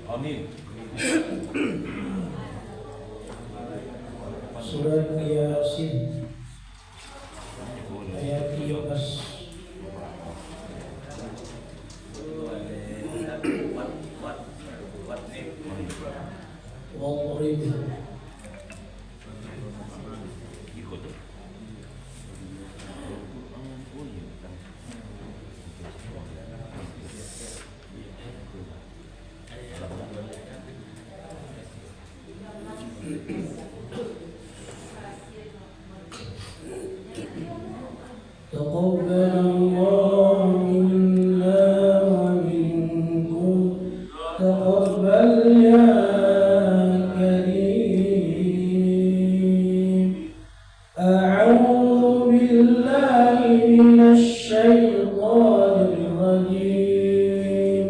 Amin. Surat Yasin ayat 13. Walrib تقبل الله منا ومنكم تقبل يا كريم أعوذ بالله من الشيطان الرجيم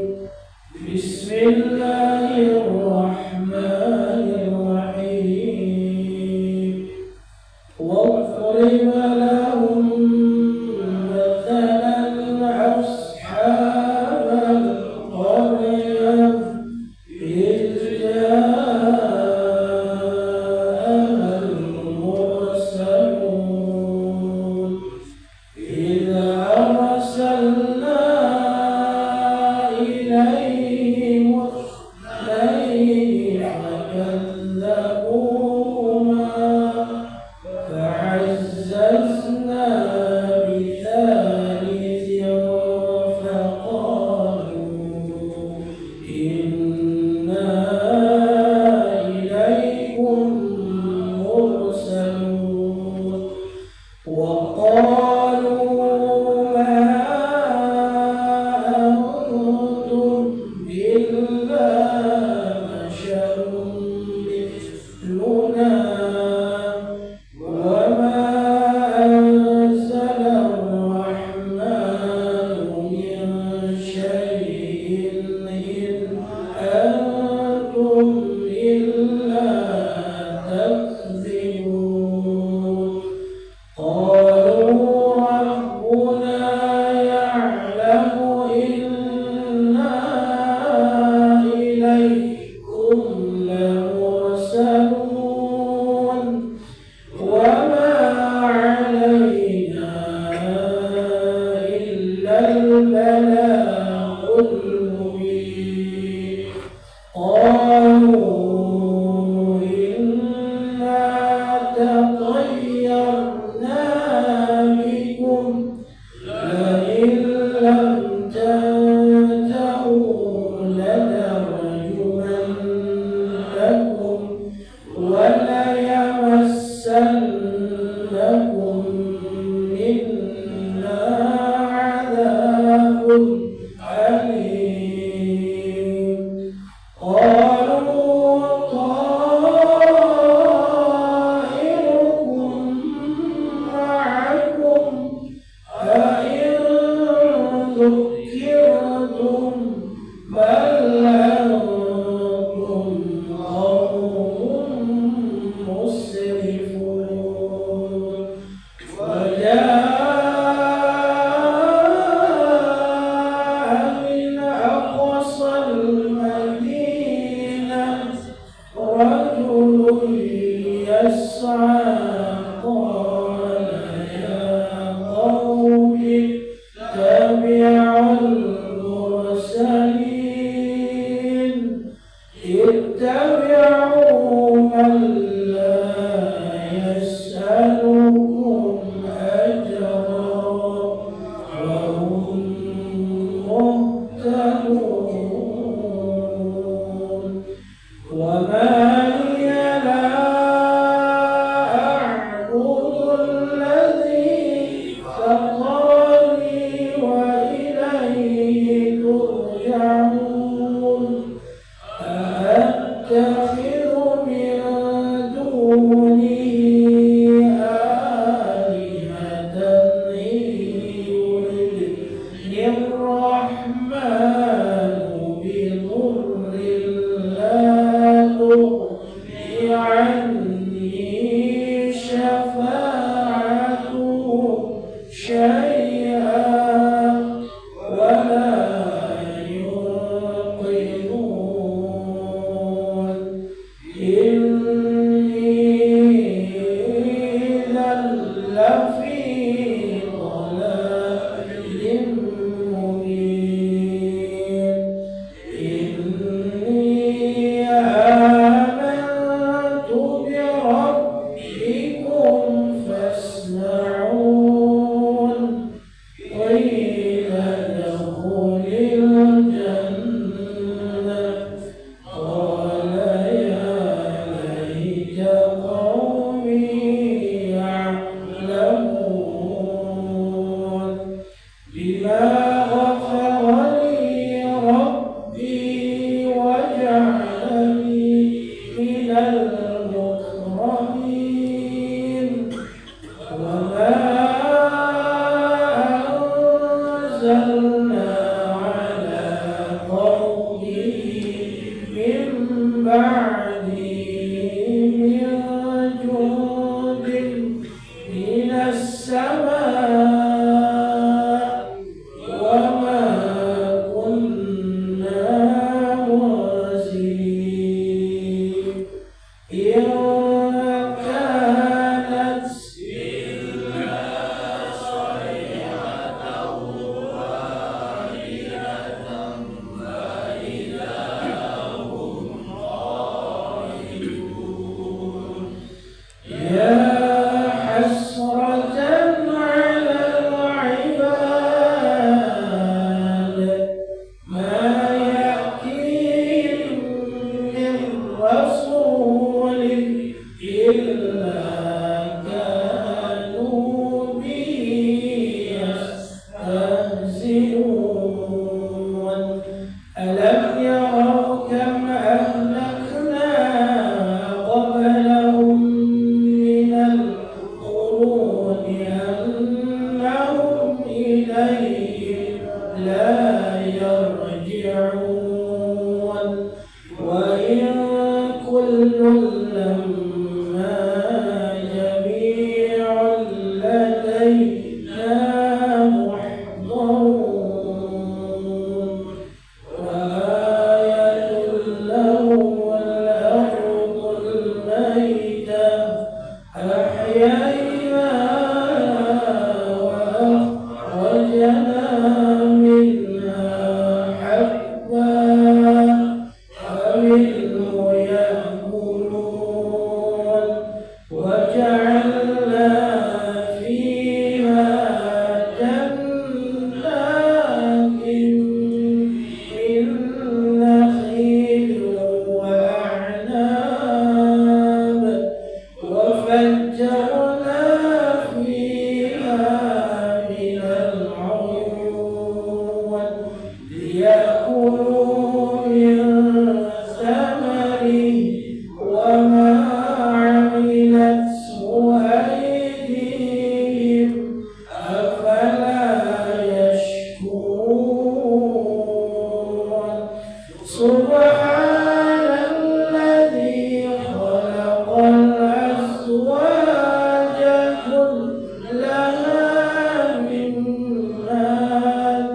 بسم الله الرحمن الرحيم واضرب لهم مثلا أصحاب القرية إذ جاءها المرسلون إذ أرسلنا إليهم اثنين فكذبوهما فعززنا بثالث فقالوا إنا إليكم مرسلون وقالوا ما أنتم إلا بشر مثلنا وما أنزل الرحمن من شيء إن أنتم إلا تكذبون قالوا ربنا يعلم إنا إليكم لمرسلون وما علينا إلا البلاغ المبين قالوا إنا تطيرنا بكم لئن لم تنتهوا لنرجمنكم وليمسنكم منا عذاب أليم قالوا طائركم معكم أئن ذكرتم بل أنتم قوم مسرفون وجاء من أقصى المدينة رجل يسعى قال يا قوم اتبعوا المرسلين اتبعوا من لا يسألكم أجرا وهم مهتدون وما لي لا أعبد الذي فطرني وإليه ادخل الجنة قال يا ليت قومي يعلمون بما غفر لي ربي وجعلني من المكرمين وما أنزلنا على قومه من بعده من جند من السماء وما كنا منزلين إن كانت إلا صيحة واحدة فإذا هم خامدون يا حسرة على العباد ما يأتيهم من رسول إلا كانوا به يستهزئون ألم يروا كم أهلكنا قبلهم من القرون أنهم إليهم لا يرجعون وإن كل لما جميع لدينا محضرون وآية لهم الأرض الميتة أحييناها وأخرجنا منها حبا فمنه يأكلون وجعلنا فيها جنات من نخيل وأعناب وفجرنا فيها من العيون ليأكلوا من ثمره وما عملته أيديهم أفلا يشكرون سبحان الذي خلق الأزواج كلها مما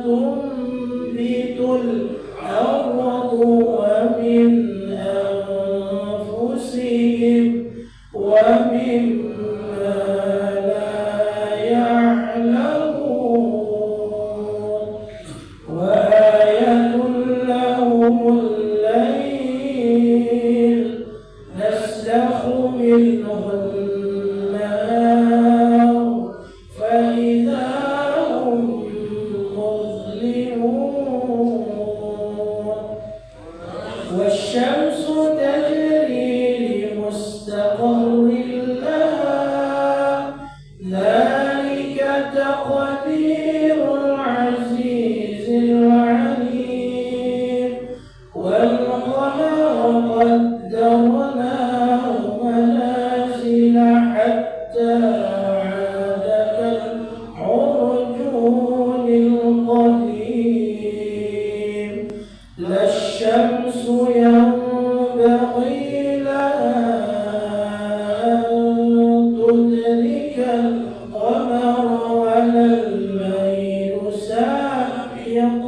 تنبت الأرض ومن أنفسهم ومما لا يعلمون وآية لهم الليل نسلخ منه النهار فإذا هم مظلمون والشمس تجري لمستقر لها ذلك تقدير العزيز العليم والقمر قدرناه منازل حتى عاد كالعرجون القديم لا الشمس ينبغي لها أن تدرك القمر ولا الليل سابق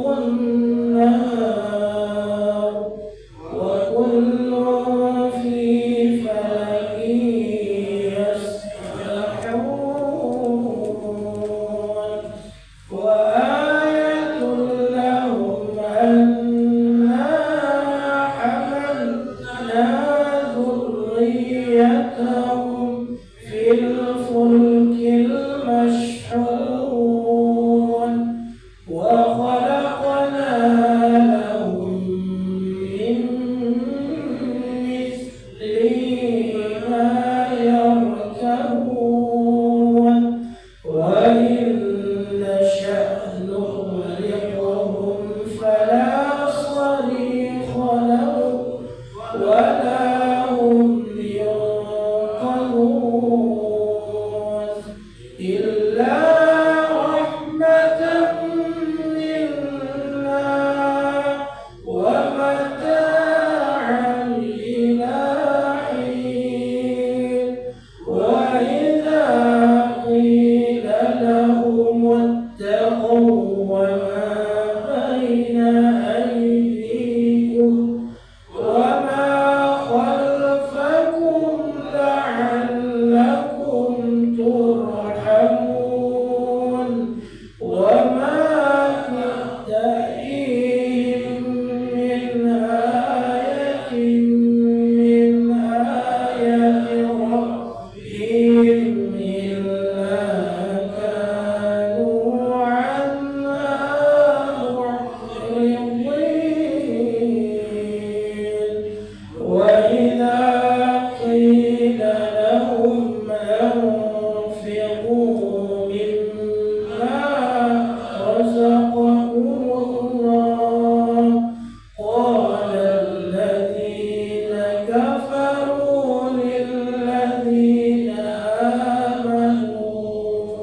النهار وكل في فلك يسبحون وآية لهم أنا حملنا ذريتهم في الفلك المشحون وخلقنا وما بين أيديكم وما خلفكم لعلكم ترحمون وما تأتيهم من آية من آيات ربهم إلا كانوا عنها معرضين وإذا قيل لهم أنفقوا مما رزقكم الله قال الذين كفروا للذين آمنوا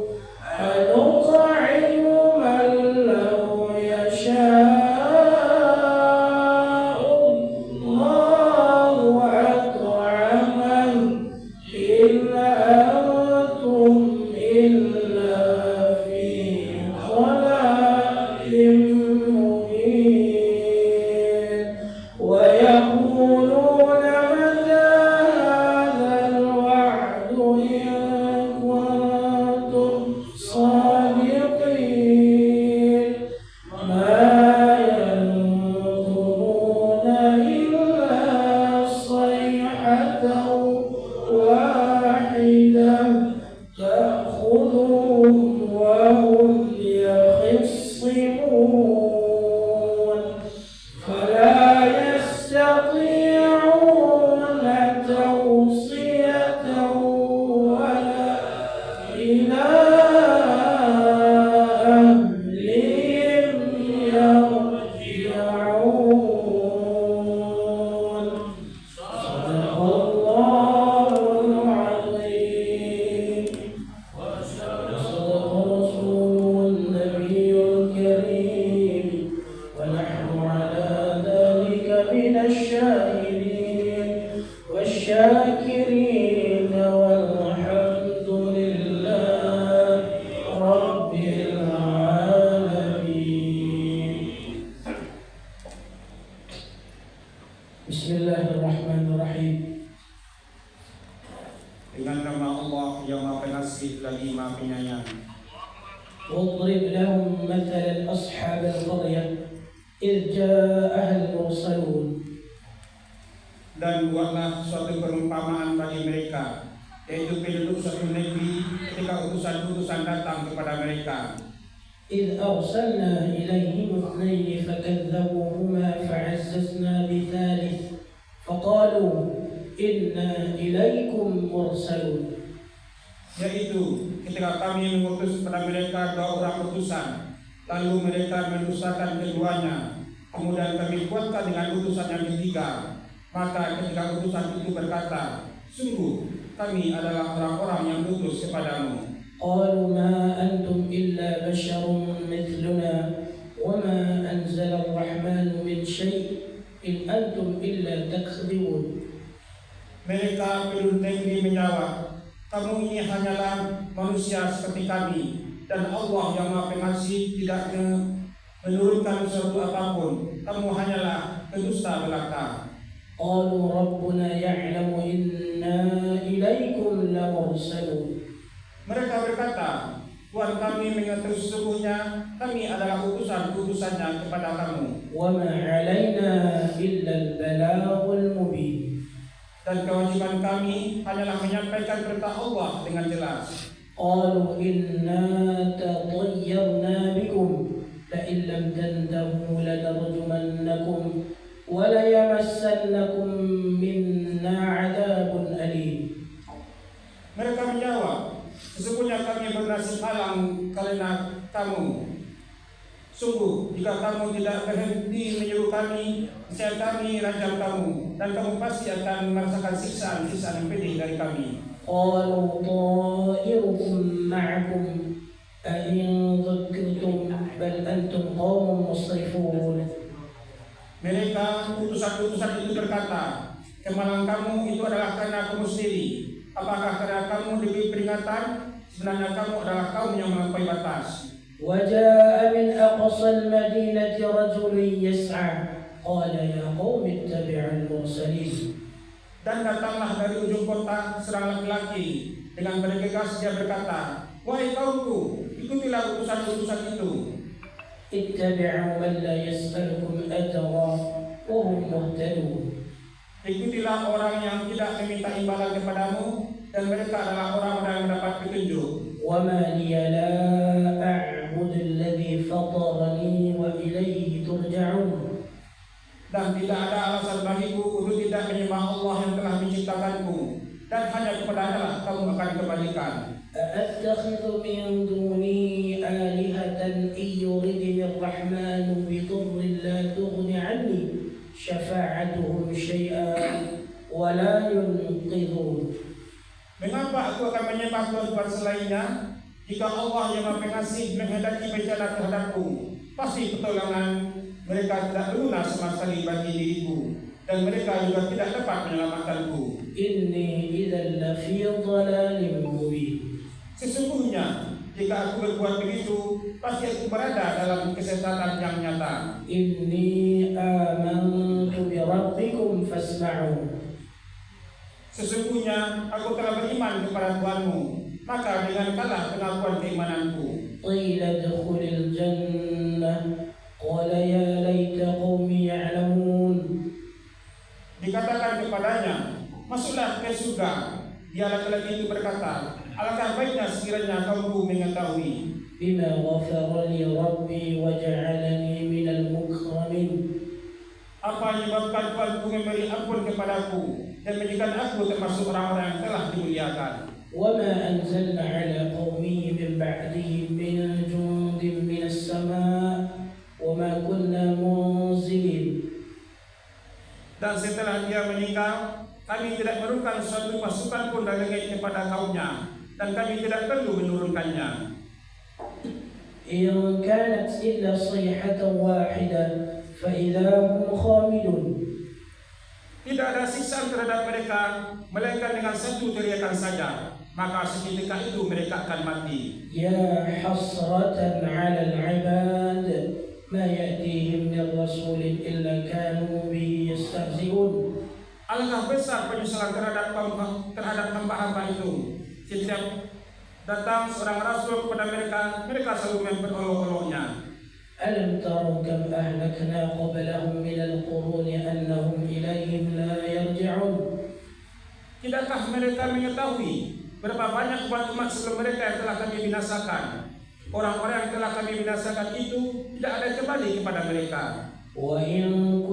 أنطعم من لو يشاء الله أطعمه إن أنتم إلا في ضلال مبين ويقولون متى هذا الوعد إن كنتم صادقين ما ينظرون إلا صيحة واحدة تأخذهم وهم يخصمون فلا يستطيعون توصية ولا إلى أهلهم يرجعون صدق الله العظيم وصدق رسول النبي الكريم ونحن على ذلك من الشاهدين والشاكرين والحمد لله رب العالمين. بسم الله الرحمن الرحيم. Dengan nama Allah yang Maha Pengasih lagi Maha Penyayang. واضرب لهم مثلا أصحاب القرية إذ جاءها المرسلون. Dan buatlah suatu perumpamaan bagi mereka, yaitu penduduk suatu negeri ketika utusan-utusan datang kepada mereka. إذ أرسلنا إليهم اثنين فكذبوهما فعززنا بثالث فقالوا إنا إليكم مرسلون. Yaitu ketika kami mengutus kepada mereka 2 orang utusan, lalu mereka mendustakan keduanya, kemudian kami kuatkan dengan utusan yang ketiga. Maka ketika utusan itu berkata, sungguh kami adalah orang-orang yang diutus kepadamu. قالوا ما أنتم إلا بشر مثلنا وما أنزل الرحمن من شيء إن أنتم إلا تكذبون. Mereka penduduk negeri menjawab, kamu ini hanyalah manusia seperti kami, dan Allah yang Maha Pengasih tidak menurunkan sesuatu apapun. Kamu hanyalah pendusta belaka. قالوا ربنا يعلم إنا إليكم لمرسلون. Mereka berkata, Tuhan kami mengetahui sesungguhnya kami adalah utusan-utusannya kepada kamu. وما علينا إلا البلاغ المبين. Dan kewajiban kami hanyalah menyampaikan perintah Allah dengan jelas. قالوا إنا تطيرنا بكم لئن لم تنتهوا لنرجمنكم وليمسنكم منا عذاب أليم. Mereka menjawab, sesungguhnya kami bernasib malang karena kamu. Sungguh, jika kamu tidak berhenti menyuruh kami, niscaya kami rajam kamu, dan kamu pasti akan merasakan siksaan-siksaan yang pedih dari kami. قالوا طائركم معكم أئن ذكرتم بل أنتم قوم مسرفون. Mereka utusan-utusan itu berkata, kemalangan kamu itu adalah karena kamu sendiri. Apakah karena kamu diberi peringatan? Sebenarnya kamu adalah kaum yang melampaui batas. وجاء من Dan datanglah dari ujung kota seorang laki-laki dengan bergegas dia berkata, "Wahai kaumku, ikutilah utusan-utusan itu." اتبعوا من لا يسألكم أجرا وهم مهتدون. Ikutilah orang yang tidak meminta imbalan kepadamu, dan mereka adalah orang-orang yang mendapat petunjuk. وما لي لا أعبد الذي فطرني وإليه ترجعون. Dan tidak ada alasan bagiku untuk tidak menyembah Allah yang telah menciptakanku, dan hanya kepadanya lah kamu akan kembalikan. أأتخذ من دوني آلهة إن يردني الرحمن بضر لا تغن عني شفاعتهم شيئا ولا ينقذون. Mengapa aku akan menyembah Tuhan selainnya? Jika Allah yang Maha Pengasih menghendaki bencana terhadapku, pasti pertolongan mereka tidak berguna sama sekali bagi diriku, dan mereka juga tidak dapat menyelamatkanku. إني إذا لفي ضلال مبين. Sesungguhnya jika aku berbuat begitu, pasti aku berada dalam kesesatan yang nyata. إني آمنت بربكم فاسمعون. Sesungguhnya aku telah beriman kepada Tuhanmu, maka dengarkanlah pengakuan keimananku. قيل ادخل الجنة قال يا ليت قومي يعلمون. Dikatakan kepadanya, masuklah ke surga. Dia laki-laki itu berkata, alangkah baiknya sekiranya kaumku mengetahui. بما غفر لي ربي وجعلني من المكرمين. Apa yang menyebabkan Tuhanku memberi ampun kepadaku dan menjadikan aku termasuk orang-orang yang telah dimuliakan. وما أنزلنا على قومه من بعده من جند من السماء وما كنا منزلين. Dan setelah dia meninggal, kami tidak menurunkan suatu pasukan pun dari langit kepada kaumnya, dan kami tidak perlu menurunkannya. إن كانت إلا صيحة واحدة فإذا هم خامدون. Tidak ada siksaan terhadap mereka, melainkan dengan satu teriakan saja, maka seketika itu mereka akan mati. يا حسرة على العباد ما يأتيهم من رسول إلا كانوا به يستهزئون. Alangkah besar penyesalan terhadap hamba-hamba itu. Setiap datang seorang rasul kepada mereka, mereka selalu memperolok-oloknya. ألم تروا كم أهلكنا قبلهم من القرون أنهم إليهم لا يرجعون. Tidakkah mereka mengetahui berapa banyak umat-umat sebelum mereka yang telah kami binasakan? Orang-orang yang telah kami binasakan itu tidak ada kembali kepada mereka. وإن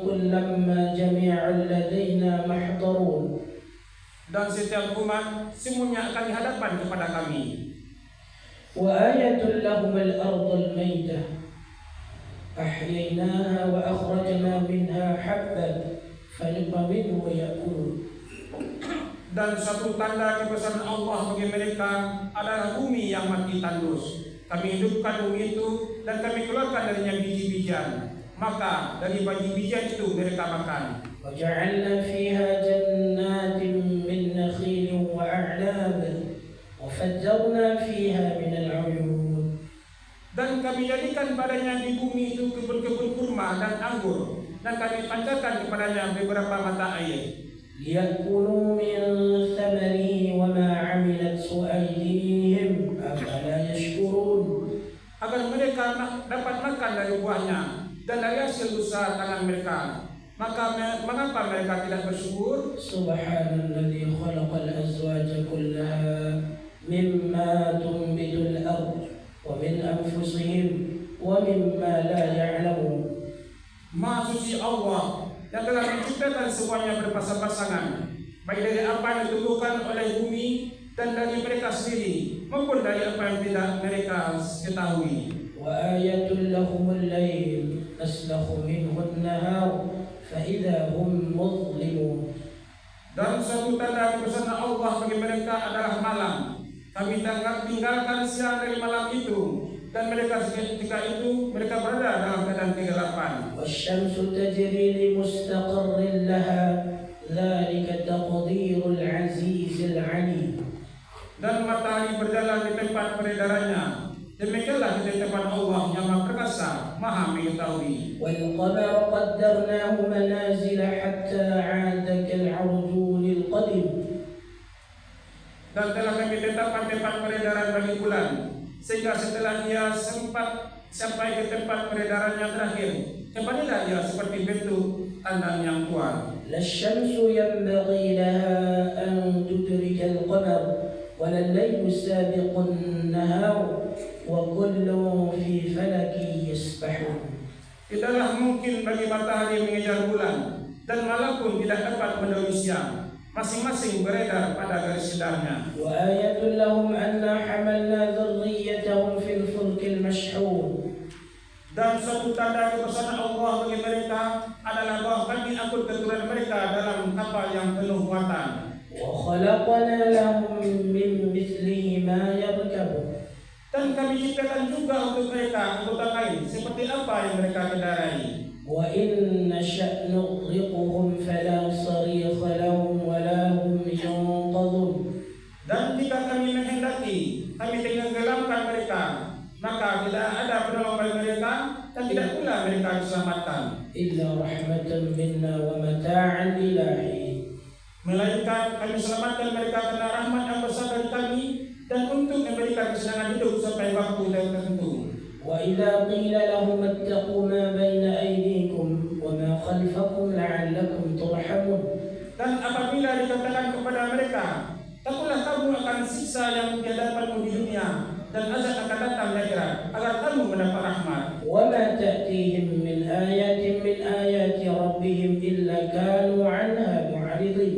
كلا ما جميعا لدينا محضرون. Dan setiap umat semuanya akan dihadapkan kepada kami. وآية لهم الأرض الميتة أحييناها وأخرجنا منها حبا فمنه يأكلون. Dan satu tanda kebesaran Allah bagi mereka adalah bumi yang mati tandus. Kami hidupkan bumi itu dan kami keluarkan darinya biji-bijian. Maka dari biji-bijian itu mereka makan. وجعلنا فيها جنات من نخيل وأعناب وفجرنا فيها من العيون. Dan kami jadikan padanya di bumi itu kebun-kebun kurma dan anggur, dan kami pancarkan kepadanya beberapa mata air. ليأكلوا من ثمره وما عملته أيديهم أفلا يشكرون. Agar mereka dapat makan dari buahnya dan dari hasil usaha tangan mereka. Maka mengapa mereka tidak bersyukur? سبحان الذي خلق الأزواج كلها مما تنبت الأرض ومن أنفسهم ومما لا يعلمون. Maha suci Allah yang telah menciptakan semuanya berpasang-pasangan, baik dari apa yang ditumbuhkan oleh bumi dan dari mereka sendiri, maupun dari apa yang tidak mereka ketahui. وآية لهم الليل نسلخ منه النهار فإذا هم مظلمون. Dan suatu tanda kebesaran Allah bagi mereka adalah malam. Kami tinggalkan siang dari malam itu, dan mereka ketika itu mereka berada dalam keadaan kegelapan. والشمس تجري لمستقر لها ذلك تقدير العزيز العليم. Dan matahari berjalan di tempat peredarannya. Demikianlah ketetapan Allah yang Maha Perkasa Maha mengetahui. والقمر قدرناه منازل حتى عاد كالعرجون القديم. Dan telah kami tetapkan tempat peredaran bagi bulan, sehingga setelah ia sempat sampai ke tempat peredarannya terakhir, kembalilah ia seperti bentuk tandan yang tua. لا الشمس ينبغي لها أن تدرك القمر ولا الليل سابق النهار وكل في فلك يسبحون. Tidaklah mungkin bagi matahari mengejar bulan, dan malam pun tidak dapat mendahului siang. Masing-masing beredar pada garis sedarnya. وآية لهم أنا حملنا ذريتهم في الفلك المشحون. Dan suatu tanda kebesaran Allah bagi mereka adalah bahwa kami angkut keturunan mereka dalam kapal yang penuh muatan. وخلقنا لهم من مثله ما يركبون. Dan kami ciptakan juga untuk mereka angkutan lain seperti apa yang mereka kendarai. وإن نشأ نغرقهم فلا صريخ لهم ولا هم ينقذون. Dan jika kami menghendaki, kami tenggelamkan mereka, maka tidak ada penolong bagi mereka dan tidak pula mereka diselamatkan. إلا رحمة منا ومتاعا إلى حين. Melainkan kami selamatkan mereka karena rahmat yang besar dari kami dan untuk memberikan kesenangan hidup sampai waktu tertentu. وإذا قيل لهم اتقوا ما بين أيديكم وما خلفكم لعلكم ترحمون. Dan apabila dikatakan kepada mereka, takutlah kamu akan siksa yang di hadapanmu di dunia dan azab akan datang di akhirat agar kamu mendapat rahmat. وما تأتيهم من آيات من آيات ربهم إلا كانوا عنها معرضين.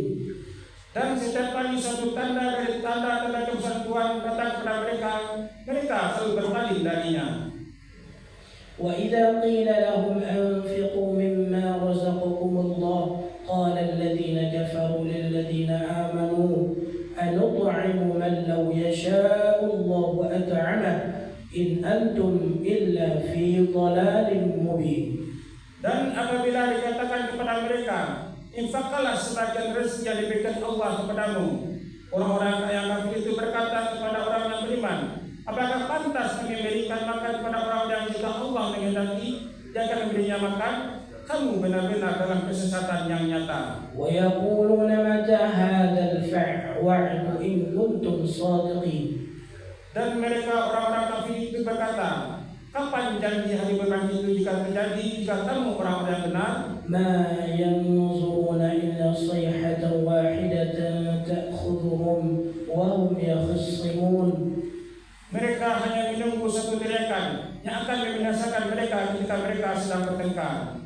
Dan setiap kali suatu tanda dari tanda-tanda kebesaran Tuhan datang kepada mereka, mereka selalu berpaling darinya. وإذا قيل لهم أنفقوا مما رزقكم الله قال الذين كفروا للذين آمنوا أنطعم من لو يشاء الله أطعمه إن أنتم إلا في ضلال مبين. Dan apabila dikatakan kepada mereka, infakkanlah sebagian rezeki yang diberikan Allah kepadamu. Orang-orang yang kafir itu berkata kepada orang yang beriman, apakah pantas kami memberikan makan kepada orang yang jika Allah menghendaki dia akan memberinya makan? Kamu benar-benar dalam kesesatan yang nyata. ويقولون متى هذا الوعد إن كنتم صادقين. Dan mereka orang-orang kafir itu berkata, kapan janji hari berbangkit itu jika terjadi jika kamu orang-orang yang benar? ما ينظرون إلا صيحة واحدة تأخذهم وهم يخصمون. Mereka hanya menunggu satu teriakan yang akan membinasakan mereka ketika mereka sedang bertengkar.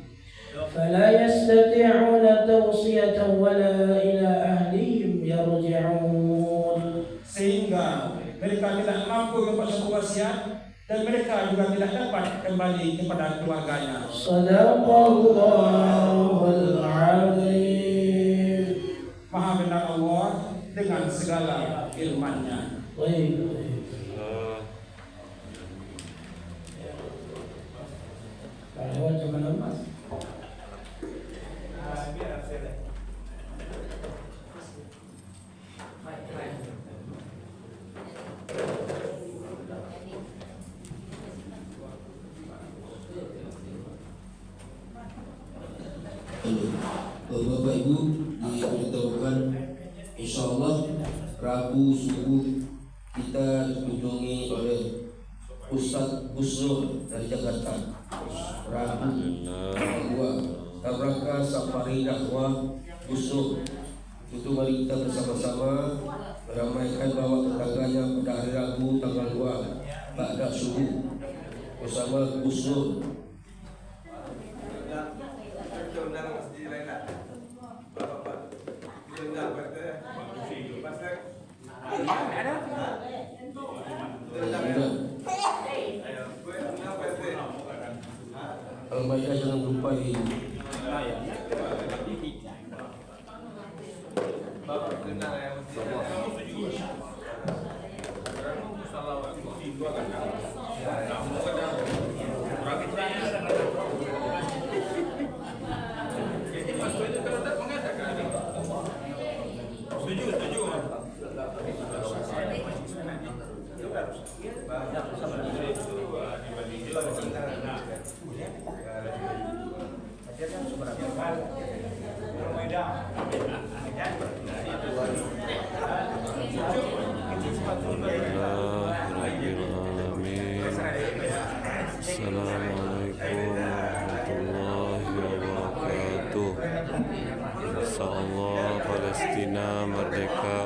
فلا يستطيعون توصية ولا إلى أهلهم يرجعون. Sehingga mereka tidak mampu membuat satu wasiat dan mereka juga tidak dapat kembali kepada keluarganya. صدق الله العظيم. Maha benar Allah dengan segala firman-Nya. طيب. Lewat zaman emas. Bapak Ibu diberitahukan insyaallah Rabu subuh kita dikunjungi oleh Ustaz Busrul dari Jakarta. Rabu kedua Tabraka Safari Dakwah Busrul. Itu mari kita bersama-sama meramaikan bawa tetangganya pada hari Rabu tanggal 2 ba'da subuh bersama Busrul. Al-Maidah jangan lupa ini. Alhamdulillahirrahmanirrahim. Assalamualaikum warahmatullahi wabarakatuh. Insyaallah Palestina merdeka